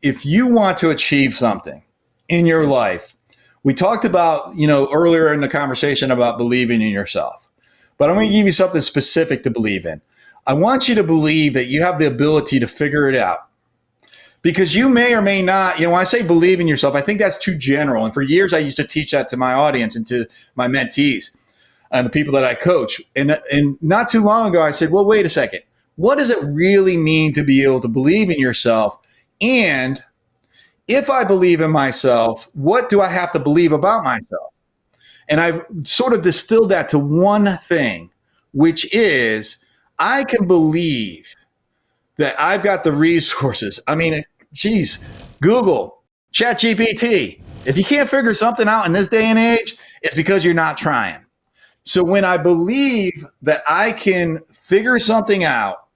if you want to achieve something in your life, we talked about, earlier in the conversation about believing in yourself, but I'm going to give you something specific to believe in. I want you to believe that you have the ability to figure it out. Because you may or may not, when I say believe in yourself, I think that's too general. And for years, I used to teach that to my audience and to my mentees and the people that I coach. And not too long ago, I said, well, wait a second. What does it really mean to be able to believe in yourself? And if I believe in myself, what do I have to believe about myself? And I've sort of distilled that to one thing, which is I can believe that I've got the resources. I mean, geez, Google, ChatGPT. If you can't figure something out in this day and age, it's because you're not trying. So when I believe that I can figure something out,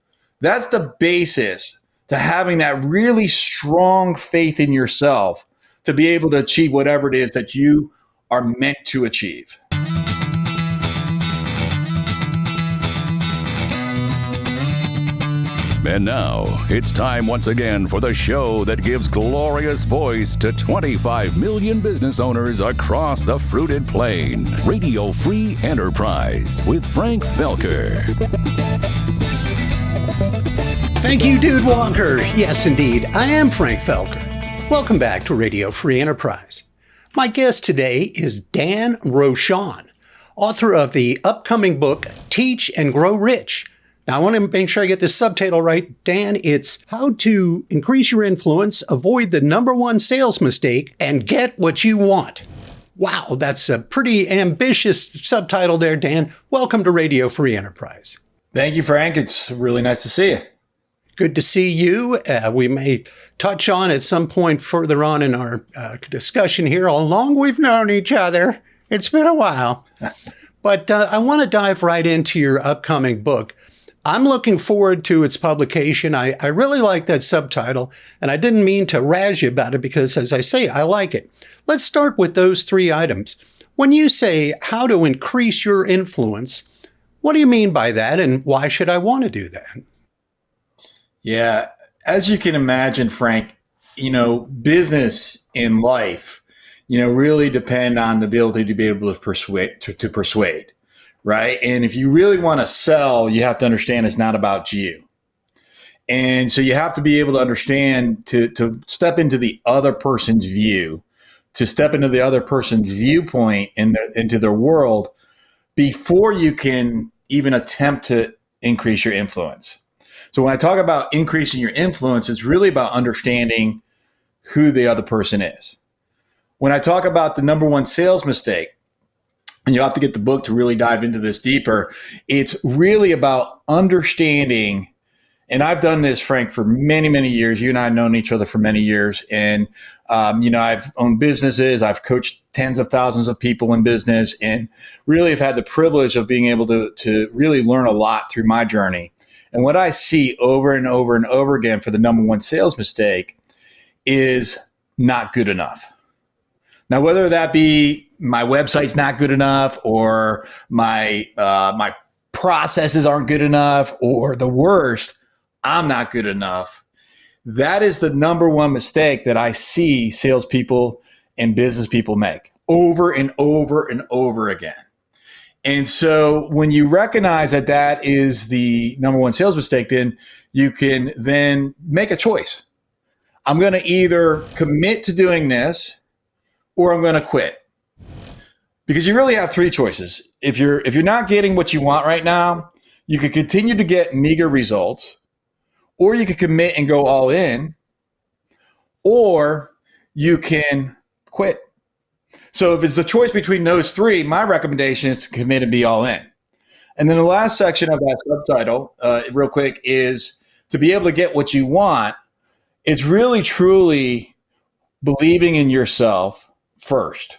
that's the basis to having that really strong faith in yourself to be able to achieve whatever it is that you are meant to achieve. And now, it's time once again for the show that gives glorious voice to 25 million business owners across the fruited plain. Radio Free Enterprise with Frank Felker. Thank you, Dude Walker. Yes, indeed, I am Frank Felker. Welcome back to Radio Free Enterprise. My guest today is Dan Rochon, author of the upcoming book, Teach and Grow Rich. Now, I want to make sure I get this subtitle right. Dan, it's How to Increase Your Influence, Avoid the Number One Sales Mistake, and Get What You Want. Wow, that's a pretty ambitious subtitle there, Dan. Welcome to Radio Free Enterprise. Thank you, Frank. It's really nice to see you. Good to see you. We may touch on at some point further on in our discussion here how long we've known each other. It's been a while. But I want to dive right into your upcoming book. I'm looking forward to its publication. I really like that subtitle, and I didn't mean to razz you about it because, as I say, I like it. Let's start with those three items. When you say how to increase your influence, what do you mean by that, and why should I want to do that? Yeah, as you can imagine, Frank, business and life, really depend on the ability to be able to persuade. Right. And if you really want to sell, you have to understand it's not about you. And so you have to be able to understand to step into the other person's view, to step into the other person's viewpoint into their world before you can even attempt to increase your influence. So when I talk about increasing your influence, it's really about understanding who the other person is. When I talk about the number one sales mistake, and you'll have to get the book to really dive into this deeper. It's really about understanding, and I've done this, Frank, for many, many years. You and I have known each other for many years. And, I've owned businesses. I've coached tens of thousands of people in business and really have had the privilege of being able to really learn a lot through my journey. And what I see over and over and over again for the number one sales mistake is not good enough. Now, whether that be my website's not good enough, or my processes aren't good enough, or the worst, I'm not good enough. That is the number one mistake that I see salespeople and business people make over and over and over again. And so when you recognize that that is the number one sales mistake, then you can then make a choice. I'm going to either commit to doing this or I'm going to quit. Because you really have three choices. If you're not getting what you want right now, you could continue to get meager results, or you could commit and go all in, or you can quit. So if it's the choice between those three, my recommendation is to commit and be all in. And then the last section of that subtitle, real quick, is to be able to get what you want. It's really, truly believing in yourself first.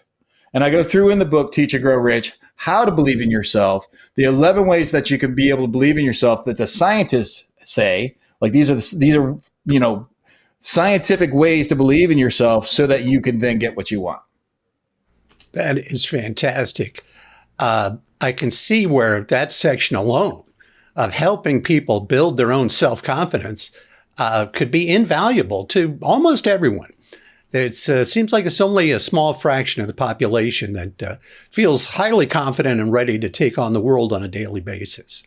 And I go through in the book, Teach and Grow Rich, how to believe in yourself, the 11 ways that you can be able to believe in yourself that the scientists say, like these are scientific ways to believe in yourself so that you can then get what you want. That is fantastic. I can see where that section alone of helping people build their own self-confidence could be invaluable to almost everyone. It seems like it's only a small fraction of the population that feels highly confident and ready to take on the world on a daily basis.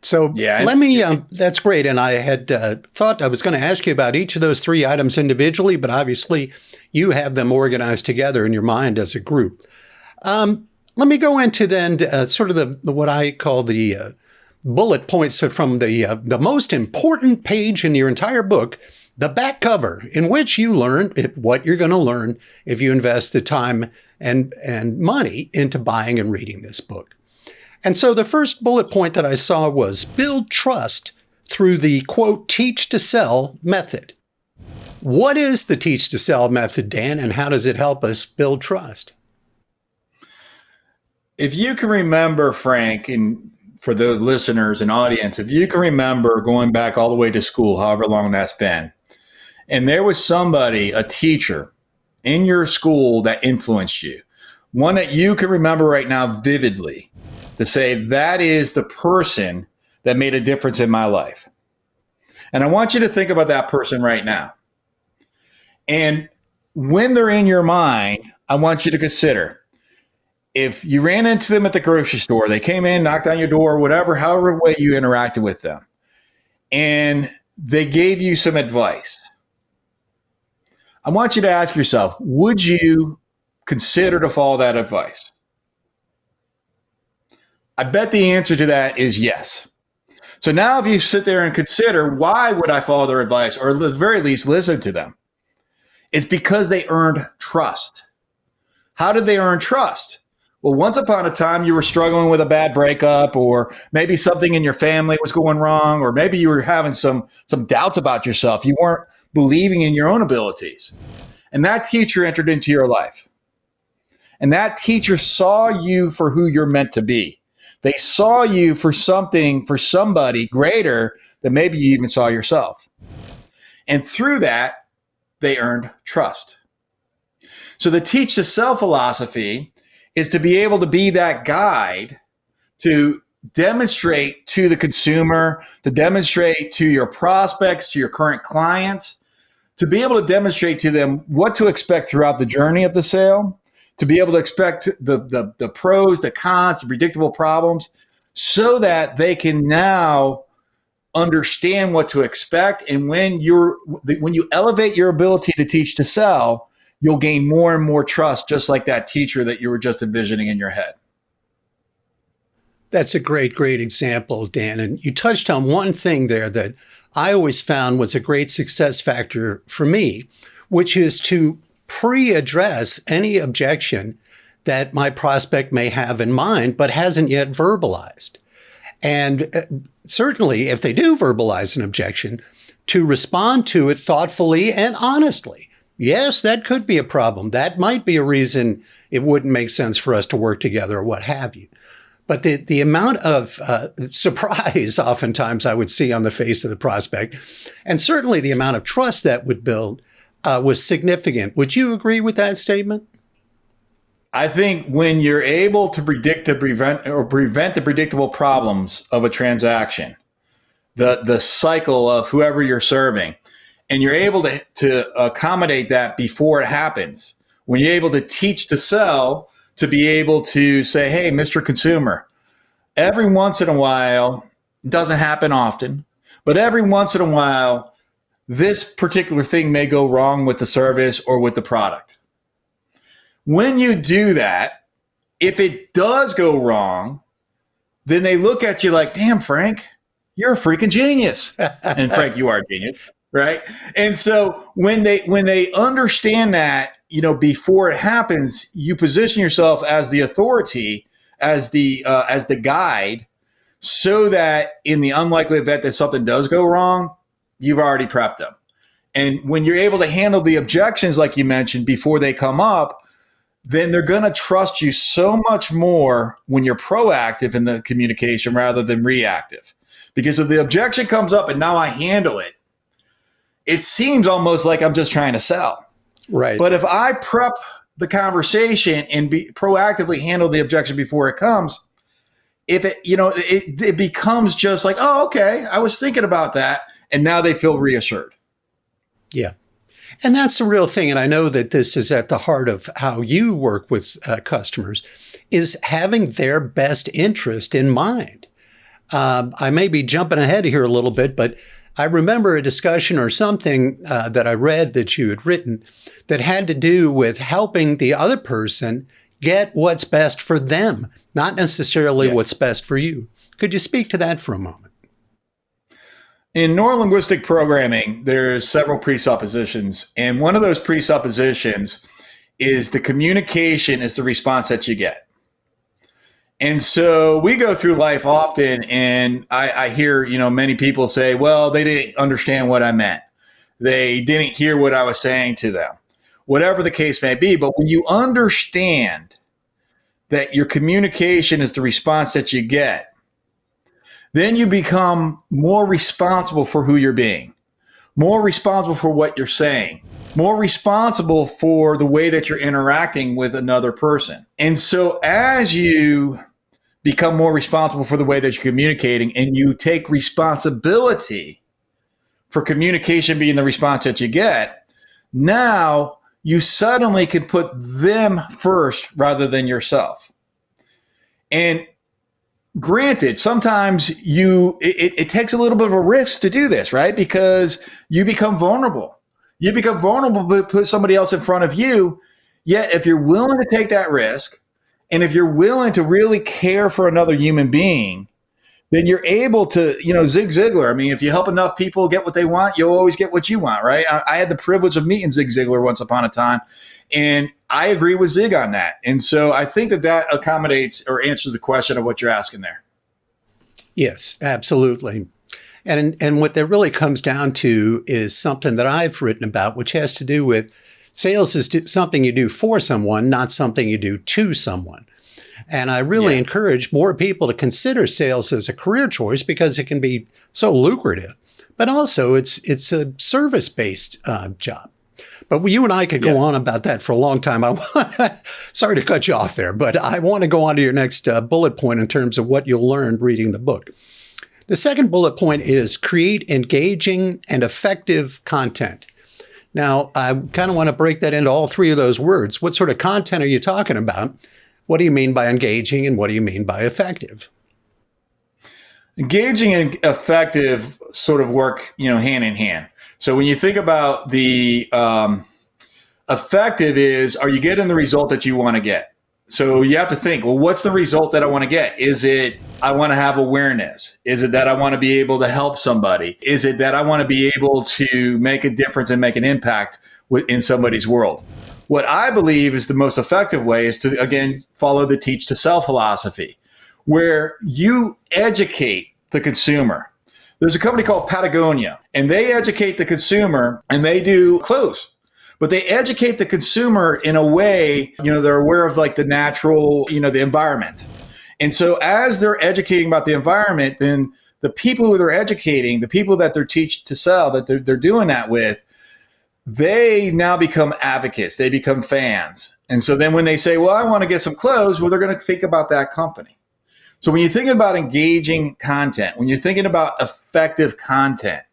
So let me, that's great. And I had thought I was going to ask you about each of those three items individually, but obviously you have them organized together in your mind as a group. Let me go into then sort of the what I call the bullet points from the most important page in your entire book, the back cover, in which you learn what you're going to learn if you invest the time and money into buying and reading this book. And so the first bullet point that I saw was build trust through the, quote, teach to sell method. What is the teach to sell method, Dan, and how does it help us build trust? If you can remember, Frank, and for the listeners and audience, if you can remember going back all the way to school, however long that's been, and there was somebody, a teacher in your school that influenced you, one that you can remember right now vividly, to say that is the person that made a difference in my life. And I want you to think about that person right now. And when they're in your mind, I want you to consider, if you ran into them at the grocery store, they came in, knocked on your door, whatever, however way you interacted with them, and they gave you some advice, I want you to ask yourself, would you consider to follow that advice? I bet the answer to that is yes. So now if you sit there and consider, why would I follow their advice, or at the very least listen to them? It's because they earned trust. How did they earn trust? Well, once upon a time, you were struggling with a bad breakup, or maybe something in your family was going wrong, or maybe you were having some doubts about yourself. You weren't believing in your own abilities. And that teacher entered into your life. And that teacher saw you for who you're meant to be. They saw you for something, for somebody greater than maybe you even saw yourself. And through that, they earned trust. So the teach to sell philosophy is to be able to be that guide to demonstrate to the consumer, to demonstrate to your prospects, to your current clients, to be able to demonstrate to them what to expect throughout the journey of the sale, to be able to expect the pros, the cons, the predictable problems, so that they can now understand what to expect. And when you elevate your ability to teach to sell, you'll gain more and more trust, just like that teacher that you were just envisioning in your head. That's a great example, Dan. And you touched on one thing there that I always found was a great success factor for me, which is to pre-address any objection that my prospect may have in mind, but hasn't yet verbalized. And certainly, if they do verbalize an objection, to respond to it thoughtfully and honestly. Yes, that could be a problem. That might be a reason it wouldn't make sense for us to work together or what have you. But the amount of surprise oftentimes I would see on the face of the prospect, and certainly the amount of trust that would build was significant. Would you agree with that statement? I think when you're able to prevent the predictable problems of a transaction, the cycle of whoever you're serving, and you're able to accommodate that before it happens, when you're able to teach to sell, to be able to say, hey, Mr. Consumer, every once in a while, it doesn't happen often, but every once in a while, this particular thing may go wrong with the service or with the product. When you do that, if it does go wrong, then they look at you like, damn, Frank, you're a freaking genius. And Frank, you are a genius, right? And so when they understand that, before it happens, you position yourself as the authority, as the guide, so that in the unlikely event that something does go wrong, you've already prepped them. And when you're able to handle the objections, like you mentioned, before they come up, then they're going to trust you so much more when you're proactive in the communication rather than reactive. Because if the objection comes up and now I handle it, it seems almost like I'm just trying to sell. Right. But if I prep the conversation and proactively handle the objection before it comes, if it becomes just like, oh, okay, I was thinking about that. and now they feel reassured. Yeah. And that's the real thing. And I know that this is at the heart of how you work with customers, is having their best interest in mind. I may be jumping ahead here a little bit, but I remember a discussion or something that I read that you had written that had to do with helping the other person get what's best for them, not necessarily what's best for you. Could you speak to that for a moment? In neurolinguistic programming, there's several presuppositions. And one of those presuppositions is the communication is the response that you get. And so we go through life often, and I hear, many people say, well, they didn't understand what I meant. They didn't hear what I was saying to them, whatever the case may be. But when you understand that your communication is the response that you get, then you become more responsible for who you're being, more responsible for what you're saying, more responsible for the way that you're interacting with another person. And so as you become more responsible for the way that you're communicating and you take responsibility for communication being the response that you get, now you suddenly can put them first rather than yourself. And granted, sometimes it takes a little bit of a risk to do this, right? Because you become vulnerable. You become vulnerable to put somebody else in front of you. Yet if you're willing to take that risk, and if you're willing to really care for another human being, then you're able to, Zig Ziglar. I mean, if you help enough people get what they want, you'll always get what you want, right? I had the privilege of meeting Zig Ziglar once upon a time, and I agree with Zig on that. And so I think that accommodates or answers the question of what you're asking there. Yes, absolutely. And what that really comes down to is something that I've written about, which has to do with sales is something you do for someone, not something you do to someone. And I really encourage more people to consider sales as a career choice because it can be so lucrative, but also it's a service-based job. But you and I could go on about that for a long time. Sorry to cut you off there, but I want to go on to your next bullet point in terms of what you'll learn reading the book. The second bullet point is create engaging and effective content. Now, I kind of want to break that into all three of those words. What sort of content are you talking about? What do you mean by engaging and what do you mean by effective? Engaging and effective sort of work, hand in hand. So when you think about the effective is, are you getting the result that you want to get? So you have to think, well, what's the result that I want to get? Is it I want to have awareness? Is it that I want to be able to help somebody? Is it that I want to be able to make a difference and make an impact in somebody's world? What I believe is the most effective way is to, again, follow the teach to sell philosophy, where you educate the consumer. There's a company called Patagonia, and they educate the consumer, and they do clothes. But they educate the consumer in a way, they're aware of like the natural, the environment. And so as they're educating about the environment, then the people who they're educating, the people that they're teach to sell, that they're doing that with, they now become advocates. They become fans. And so then when they say, well, I want to get some clothes, well, they're going to think about that company. So when you're thinking about engaging content, when you're thinking about effective content,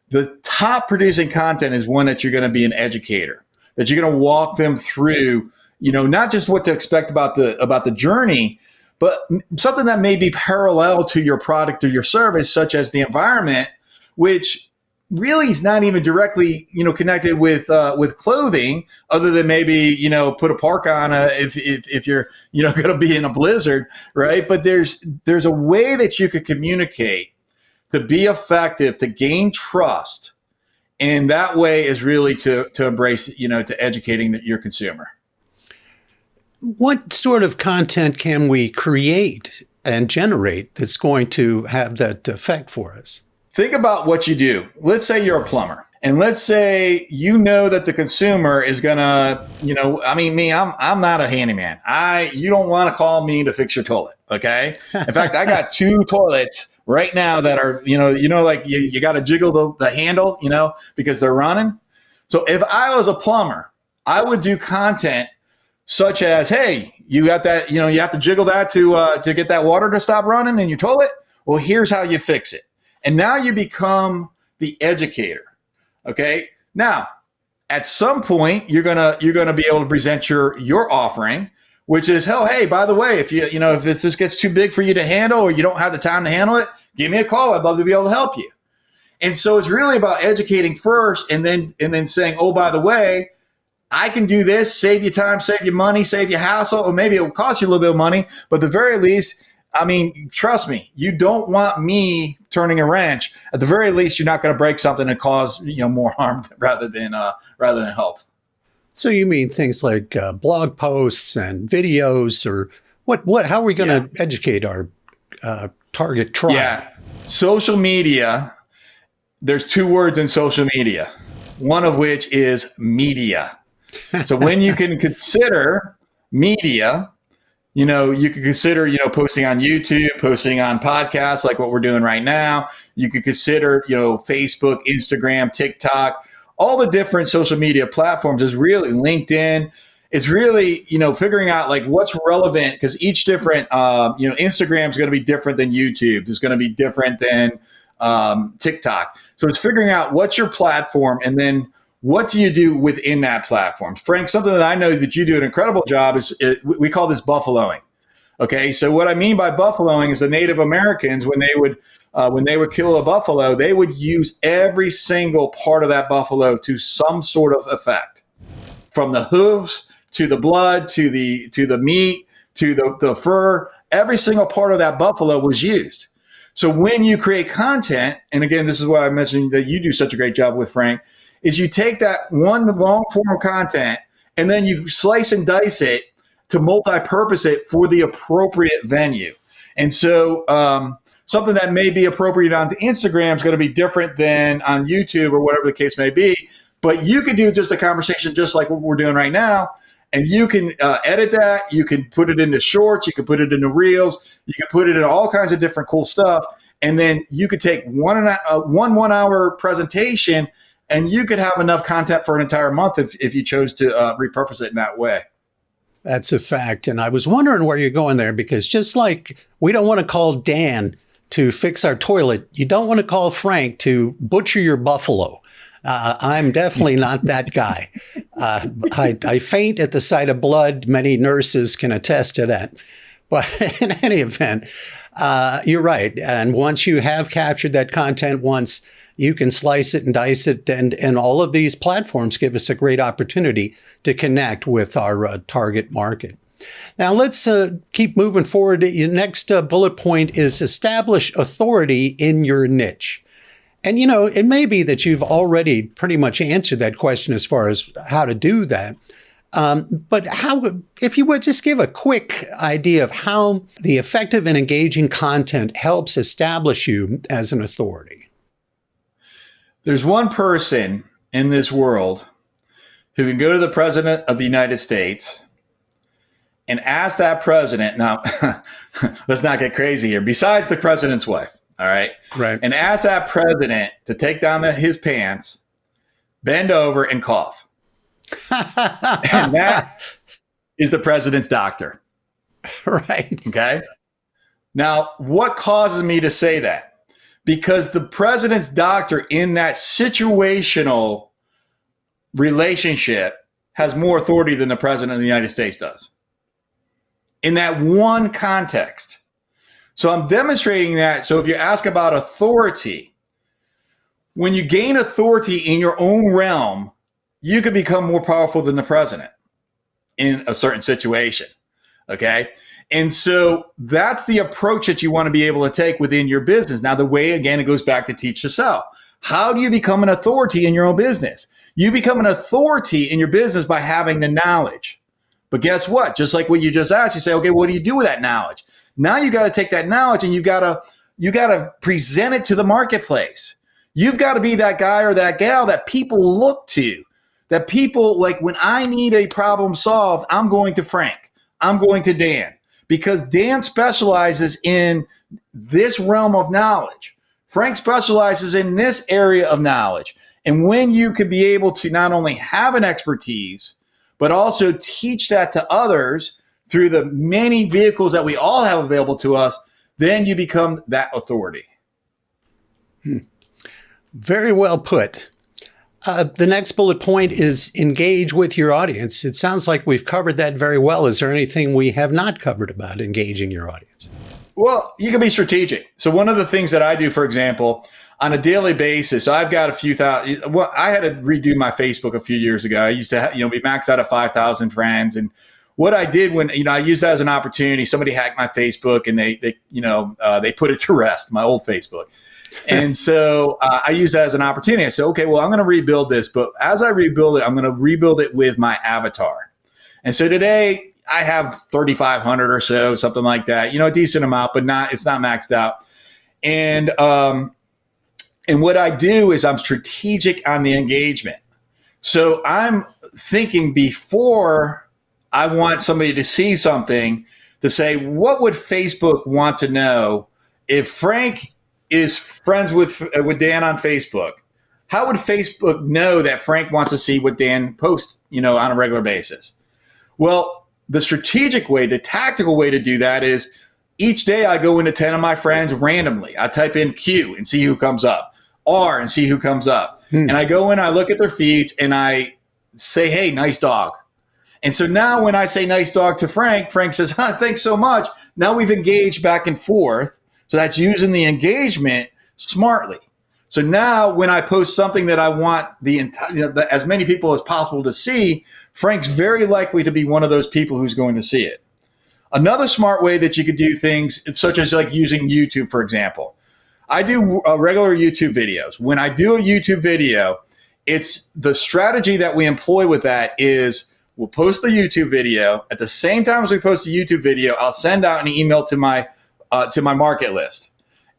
the top producing content is one that you're going to be an educator, that you're going to walk them through, not just what to expect about the journey, but something that may be parallel to your product or your service, such as the environment, which really is not even directly, connected with clothing, other than maybe, put a parka on if you're, going to be in a blizzard, right? But there's a way that you could communicate to be effective, to gain trust. And that way is really to embrace, to educating your consumer. What sort of content can we create and generate that's going to have that effect for us? Think about what you do. Let's say you're a plumber. And let's say that the consumer is gonna, I'm not a handyman. You don't want to call me to fix your toilet, okay? In fact, I got 2 toilets right now that are, like you got to jiggle the handle, because they're running. So if I was a plumber, I would do content such as, hey, you got that, you have to jiggle that to get that water to stop running in your toilet. Well, here's how you fix it. And now you become the educator. Okay. Now, at some point, you're gonna be able to present your offering, which is, oh, hey, by the way, if if this gets too big for you to handle or you don't have the time to handle it, give me a call. I'd love to be able to help you. And so it's really about educating first, and then saying, oh, by the way, I can do this, save you time, save you money, save you hassle, or maybe it will cost you a little bit of money, but at the very least, I mean, trust me, you don't want me turning a wrench. At the very least, you're not going to break something and cause more harm rather than help. So you mean things like blog posts and videos, or what? How are we going to educate our target tribe? Yeah, social media. There's two words in social media, one of which is media. So when you can consider media, you could consider, posting on YouTube, posting on podcasts like what we're doing right now. You could consider, Facebook, Instagram, TikTok, all the different social media platforms is really LinkedIn. It's really, figuring out like what's relevant, because each different, Instagram is going to be different than YouTube. It's going to be different than TikTok. So it's figuring out what's your platform, and then what do you do within that platform? Frank, something that I know that you do an incredible job is we call this buffaloing. Okay, so what I mean by buffaloing is the Native Americans, when they would kill a buffalo, they would use every single part of that buffalo to some sort of effect, from the hooves to the blood to the meat to the fur. Every single part of that buffalo was used. So when you create content, and again, this is why I mentioned that you do such a great job with, Frank, is you take that one long form content and then you slice and dice it to multi-purpose it for the appropriate venue. And so something that may be appropriate on Instagram is going to be different than on YouTube or whatever the case may be. But you could do just a conversation just like what we're doing right now. And you can edit that. You can put it into shorts. You can put it into reels. You can put it in all kinds of different cool stuff. And then you could take one 1 hour presentation, and you could have enough content for an entire month if you chose to repurpose it in that way. That's a fact. And I was wondering where you're going there, because just like we don't want to call Dan to fix our toilet, you don't want to call Frank to butcher your buffalo. I'm definitely not that guy. I faint at the sight of blood. Many nurses can attest to that. But in any event, you're right. And once you have captured that content once, you can slice it and dice it. And all of these platforms give us a great opportunity to connect with our target market. Now, let's keep moving forward. Your next bullet point is establish authority in your niche. And, it may be that you've already pretty much answered that question as far as how to do that. But how, if you would just give a quick idea of how the effective and engaging content helps establish you as an authority. There's one person in this world who can go to the president of the United States and ask that president, now, let's not get crazy here, besides the president's wife. All right. Right. And ask that president to take down his pants, bend over, and cough. And that is the president's doctor. Right. Okay. Now, what causes me to say that? Because the president's doctor in that situational relationship has more authority than the president of the United States does. In that one context. So I'm demonstrating that. So if you ask about authority, when you gain authority in your own realm, you can become more powerful than the president in a certain situation. Okay. And so that's the approach that you want to be able to take within your business. Now, the way, again, it goes back to teach to sell. How do you become an authority in your own business? You become an authority in your business by having the knowledge. But guess what? Just like what you just asked, you say, okay, what do you do with that knowledge? Now you got to take that knowledge and you got to present it to the marketplace. You've got to be that guy or that gal that people look to, that people like, when I need a problem solved, I'm going to Frank, I'm going to Dan, because Dan specializes in this realm of knowledge. Frank specializes in this area of knowledge. And when you could be able to not only have an expertise, but also teach that to others through the many vehicles that we all have available to us, then you become that authority. Very well put. The next bullet point is engage with your audience. It sounds like we've covered that very well. Is there anything we have not covered about engaging your audience? Well, you can be strategic. So one of the things that I do, for example, on a daily basis, I've got a few thousand. Well, I had to redo my Facebook a few years ago. I used to, be maxed out at 5,000 friends, and what I did when I used that as an opportunity. Somebody hacked my Facebook, and they put it to rest, my old Facebook. And so I use that as an opportunity. I said, okay, well, I'm going to rebuild this. But as I rebuild it, I'm going to rebuild it with my avatar. And so today I have 3,500 or so, something like that, a decent amount, but it's not maxed out. And what I do is I'm strategic on the engagement. So I'm thinking before I want somebody to see something to say, what would Facebook want to know if Frank is friends with Dan on Facebook? How would Facebook know that Frank wants to see what Dan posts, on a regular basis? Well, the strategic way, the tactical way to do that is each day I go into 10 of my friends randomly. I type in Q and see who comes up, R and see who comes up. And I go in, I look at their feeds and I say, hey, nice dog. And so now when I say nice dog to Frank, Frank says, thanks so much. Now we've engaged back and forth. So that's using the engagement smartly. So now when I post something that I want as many people as possible to see, Frank's very likely to be one of those people who's going to see it. Another smart way that you could do things, such as like using YouTube, for example. I do regular YouTube videos. When I do a YouTube video, it's the strategy that we employ with that is we'll post the YouTube video. At the same time as we post the YouTube video, I'll send out an email to my market list.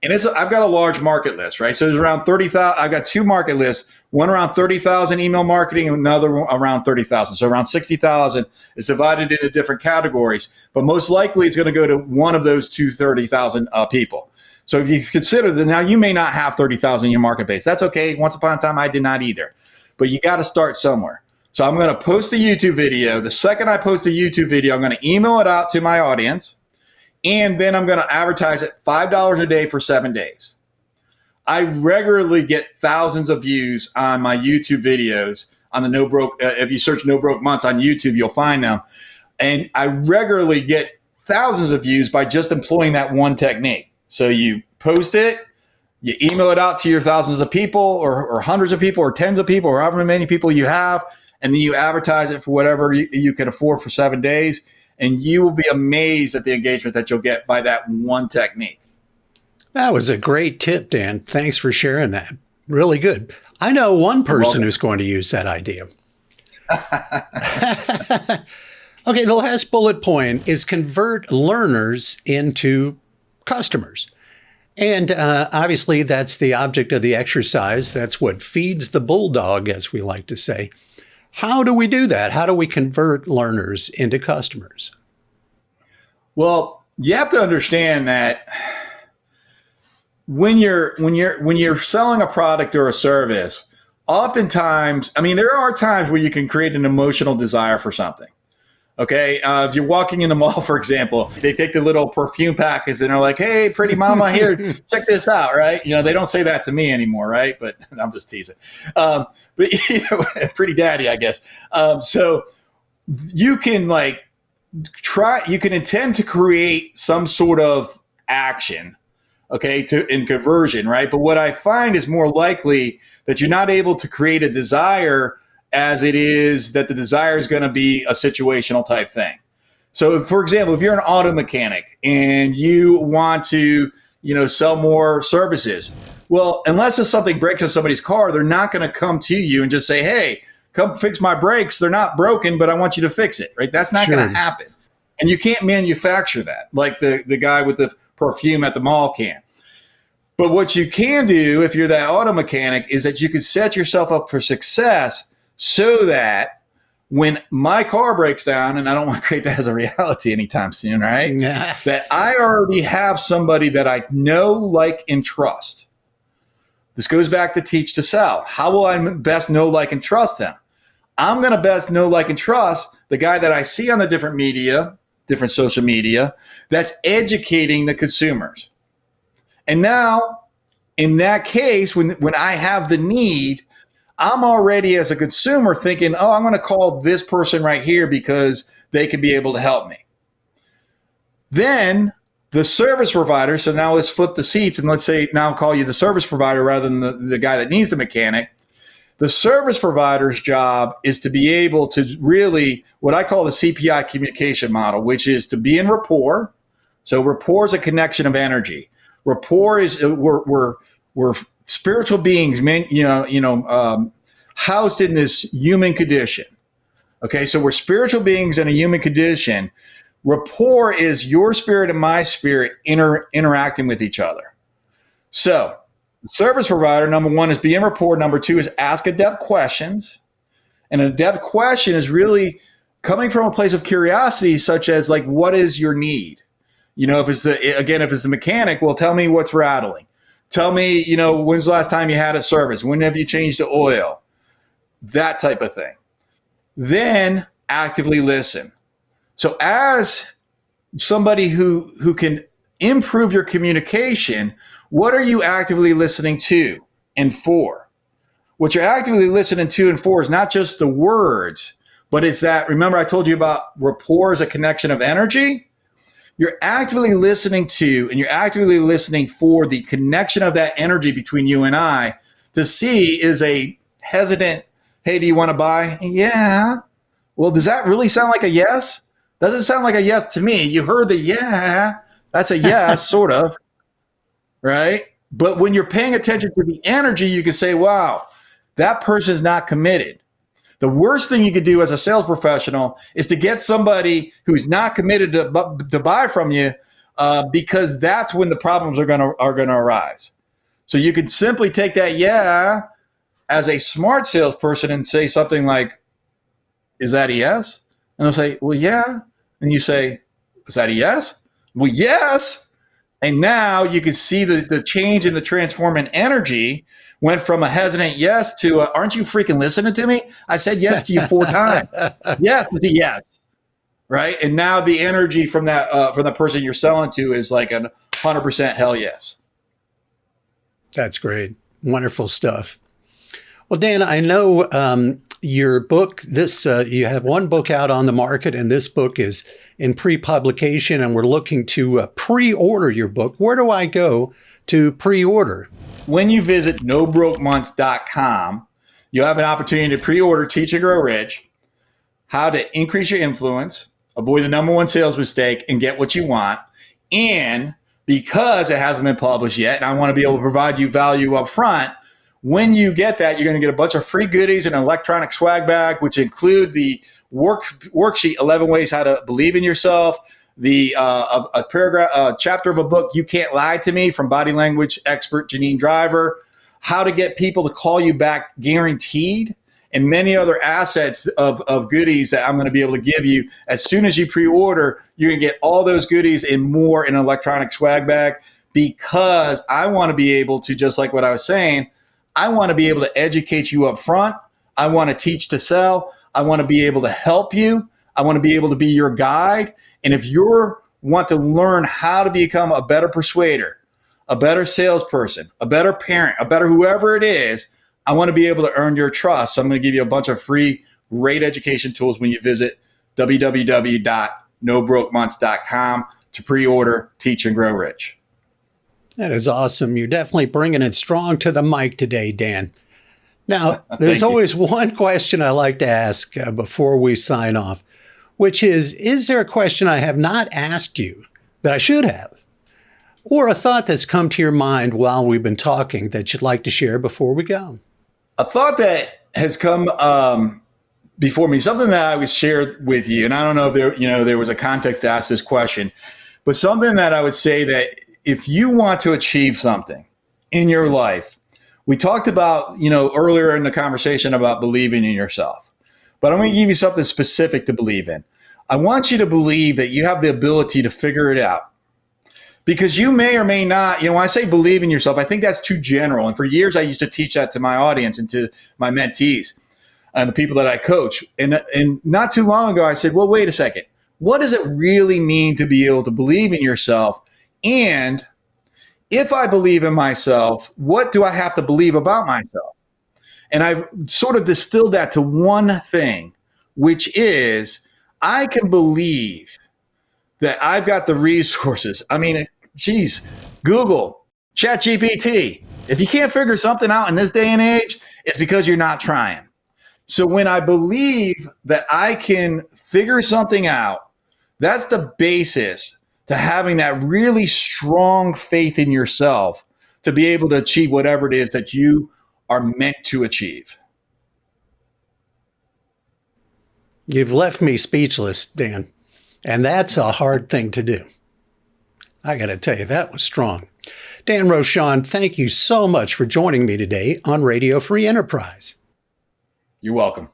And I've got a large market list, right? So there's around 30,000. I've got two market lists, one around 30,000 email marketing and another around 30,000. So around 60,000 is divided into different categories, but most likely it's going to go to one of those 30,000 people. So if you consider that now you may not have 30,000 in your market base. That's okay. Once upon a time, I did not either, but you got to start somewhere. So I'm going to post a YouTube video. The second I post a YouTube video, I'm going to email it out to my audience. And then I'm going to advertise it $5 a day for 7 days. I regularly get thousands of views on my YouTube videos on the No Broke. If you search No Broke Months on YouTube, you'll find them. And I regularly get thousands of views by just employing that one technique. So you post it, you email it out to your thousands of people or hundreds of people or tens of people or however many people you have. And then you advertise it for whatever you can afford for 7 days. And you will be amazed at the engagement that you'll get by that one technique. That was a great tip, Dan. Thanks for sharing that. Really good. I know one person who's going to use that idea. Okay, the last bullet point is convert learners into customers. And obviously, that's the object of the exercise. That's what feeds the bulldog, as we like to say. How do we do that? How do we convert learners into customers? Well, you have to understand that when you're selling a product or a service, oftentimes, there are times where you can create an emotional desire for something. Okay, if you're walking in the mall, for example, they take the little perfume packets and they're like, "Hey, pretty mama, here, check this out." Right? They don't say that to me anymore, right? But I'm just teasing. But pretty daddy, I guess. So you can you can intend to create some sort of action, okay, in conversion, right? But what I find is more likely that you're not able to create a desire as it is that the desire is going to be a situational type thing. So, for example, if you're an auto mechanic and you want to, sell more services, well, unless if something breaks in somebody's car, they're not going to come to you and just say, "Hey, come fix my brakes. They're not broken, but I want you to fix it." Right? That's not going to happen. And you can't manufacture that like the guy with the perfume at the mall can. But what you can do if you're that auto mechanic is that you can set yourself up for success so that when my car breaks down, and I don't want to create that as a reality anytime soon, right? That I already have somebody that I know, like, and trust. This goes back to teach to sell. How will I best know, like, and trust them? I'm going to best know, like, and trust the guy that I see on the different social media, that's educating the consumers. And now In that case, when I have the need, I'm already as a consumer thinking, oh, I'm going to call this person right here because they could be able to help me. Then the service provider, so now let's flip the seats and let's say now I'll call you the service provider rather than the guy that needs the mechanic. The service provider's job is to be able to really what I call the CPI communication model, which is to be in rapport. So rapport is a connection of energy. Rapport is we're spiritual beings, housed in this human condition. Okay, so we're spiritual beings in a human condition. Rapport is your spirit and my spirit interacting with each other. So service provider, number one, is be in rapport. Number two is ask adept questions. And an adept question is really coming from a place of curiosity, such as like, what is your need? If it's the mechanic, well, tell me what's rattling. Tell me, when's the last time you had a service? When have you changed the oil? That type of thing. Then actively listen. So as somebody who can improve your communication, what are you actively listening to and for? What you're actively listening to and for is not just the words, but it's that, remember I told you about rapport as a connection of energy? You're actively listening to and you're actively listening for the connection of that energy between you and I to see is a hesitant, hey, do you want to buy? Yeah. Well, does that really sound like a yes? Doesn't sound like a yes to me. You heard the yeah. That's a yes, sort of. Right? But when you're paying attention to the energy, you can say, wow, that person's not committed. The worst thing you could do as a sales professional is to get somebody who's not committed to buy from you because that's when the problems are going to arise. So you could simply take that yeah as a smart salesperson and say something like, is that a yes? And they'll say, well, yeah. And you say, is that a yes? Well, yes. And now you can see the change in the transform in energy went from a hesitant yes to aren't you freaking listening to me? I said yes to you 4 times. Yes is a yes, right? And now the energy from the person you're selling to is like 100% hell yes. That's great. Wonderful stuff. Well, Dan, I know your book, you have one book out on the market, and this book is in pre-publication, and we're looking to pre-order your book. Where do I go to pre-order? When you visit nobrokemonths.com, you'll have an opportunity to pre-order Teach and Grow Rich, how to increase your influence, avoid the number one sales mistake, and get what you want. And because it hasn't been published yet, and I want to be able to provide you value up front, when you get that, you're going to get a bunch of free goodies and an electronic swag bag, which include the worksheet, 11 Ways How to Believe in Yourself, the a paragraph, chapter of a book, You Can't Lie to Me, from body language expert Janine Driver, how to get people to call you back guaranteed, and many other assets of goodies that I'm going to be able to give you. As soon as you pre-order, you're going to get all those goodies and more in an electronic swag bag, because I want to be able to, just like what I was saying, I want to be able to educate you up front. I want to teach to sell. I want to be able to help you. I want to be able to be your guide. And if you want to learn how to become a better persuader, a better salesperson, a better parent, a better whoever it is, I want to be able to earn your trust. So I'm going to give you a bunch of free, great education tools when you visit www.nobrokemonths.com to pre-order Teach and Grow Rich. That is awesome. You're definitely bringing it strong to the mic today, Dan. Now, there's always one question I like to ask before we sign off, which is there a question I have not asked you that I should have? Or a thought that's come to your mind while we've been talking that you'd like to share before we go? A thought that has come before me, something that I was shared with you, and I don't know if there was a context to ask this question, but something that I would say that if you want to achieve something in your life, we talked about, earlier in the conversation about believing in yourself, but I'm going to give you something specific to believe in. I want you to believe that you have the ability to figure it out, because you may or may not, when I say believe in yourself, I think that's too general. And for years, I used to teach that to my audience and to my mentees and the people that I coach. And not too long ago, I said, well, wait a second. What does it really mean to be able to believe in yourself? And if I believe in myself, what do I have to believe about myself? And I've sort of distilled that to one thing, which is I can believe that I've got the resources. I mean, geez, Google, ChatGPT. If you can't figure something out in this day and age, it's because you're not trying. So when I believe that I can figure something out, that's the basis to having that really strong faith in yourself to be able to achieve whatever it is that you are meant to achieve. You've left me speechless, Dan, and that's a hard thing to do. I got to tell you, that was strong. Dan Rochon, thank you so much for joining me today on Radio Free Enterprise. You're welcome.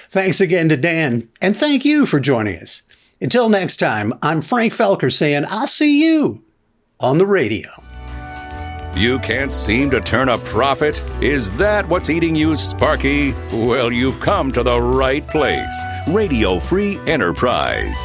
Thanks again to Dan, and thank you for joining us. Until next time, I'm Frank Felker saying I'll see you on the radio. You can't seem to turn a profit? Is that what's eating you, Sparky? Well, you've come to the right place. Radio Free Enterprise.